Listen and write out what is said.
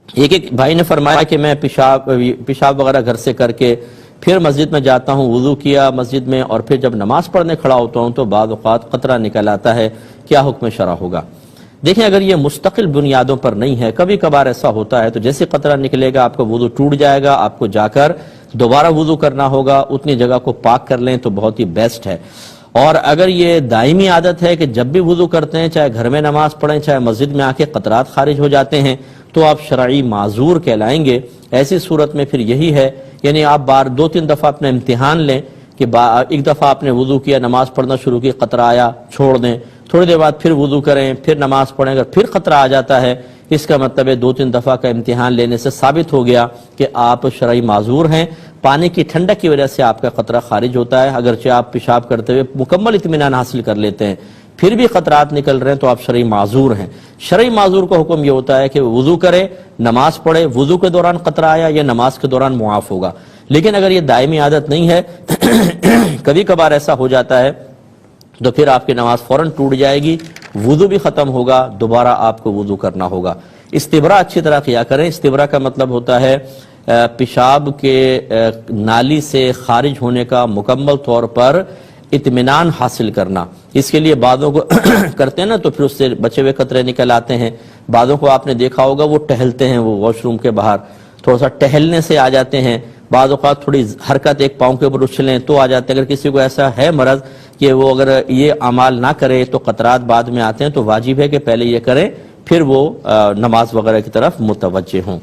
ایک بھائی نے فرمایا کہ میں پیشاب وغیرہ گھر سے کر کے پھر مسجد میں جاتا ہوں، وضو کیا مسجد میں، اور پھر جب نماز پڑھنے کھڑا ہوتا ہوں تو بعض اوقات قطرہ نکل آتا ہے، کیا حکم شرع ہوگا؟ دیکھیں، اگر یہ مستقل بنیادوں پر نہیں ہے، کبھی کبھار ایسا ہوتا ہے، تو جیسے قطرہ نکلے گا آپ کا وضو ٹوٹ جائے گا، آپ کو جا کر دوبارہ وضو کرنا ہوگا، اتنی جگہ کو پاک کر لیں تو بہت ہی بیسٹ ہے۔ اور اگر یہ دائمی عادت ہے کہ جب بھی وضو کرتے ہیں، چاہے گھر میں نماز پڑھیں چاہے مسجد میں آ کے قطرات خارج ہو جاتے ہیں، تو آپ شرعی معذور کہلائیں گے۔ ایسی صورت میں پھر یہی ہے، یعنی آپ دو تین دفعہ اپنا امتحان لیں کہ ایک دفعہ آپ نے وضو کیا، نماز پڑھنا شروع کی، قطرہ آیا، چھوڑ دیں، تھوڑی دیر بعد پھر وضو کریں، پھر نماز پڑھیں، اگر پھر قطرہ آ جاتا ہے، اس کا مطلب ہے دو تین دفعہ کا امتحان لینے سے ثابت ہو گیا کہ آپ شرعی معذور ہیں۔ پانی کی ٹھنڈک کی وجہ سے آپ کا قطرہ خارج ہوتا ہے، اگرچہ آپ پیشاب کرتے ہوئے مکمل اطمینان حاصل کر لیتے ہیں، پھر بھی قطرات نکل رہے ہیں تو آپ شرعی معذور ہیں۔ شرعی معذور کا حکم یہ ہوتا ہے کہ وضو کرے، نماز پڑھے، وضو کے دوران قطرہ آیا یا نماز کے دوران معاف ہوگا۔ لیکن اگر یہ دائمی عادت نہیں ہے، کبھی کبھار ایسا ہو جاتا ہے، تو پھر آپ کی نماز فوراً ٹوٹ جائے گی، وضو بھی ختم ہوگا، دوبارہ آپ کو وضو کرنا ہوگا۔ استبراء اچھی طرح کیا کریں۔ استبراء کا مطلب ہوتا ہے پیشاب کے نالی سے خارج ہونے کا مکمل طور پر اطمینان حاصل کرنا۔ اس کے لیے بعضوں کو کرتے ہیں نا تو پھر اس سے بچے ہوئے قطرے نکل آتے ہیں، بعضوں کو آپ نے دیکھا ہوگا وہ ٹہلتے ہیں، وہ واش روم کے باہر تھوڑا سا ٹہلنے سے آ جاتے ہیں، بعض اوقات تھوڑی حرکت ایک پاؤں کے اوپر اچھلیں تو آ جاتے ہیں۔ اگر کسی کو ایسا ہے مرض کہ وہ اگر یہ اعمال نہ کرے تو قطرات بعد میں آتے ہیں، تو واجب ہے کہ پہلے یہ کریں، پھر وہ نماز وغیرہ کی طرف متوجہ ہوں۔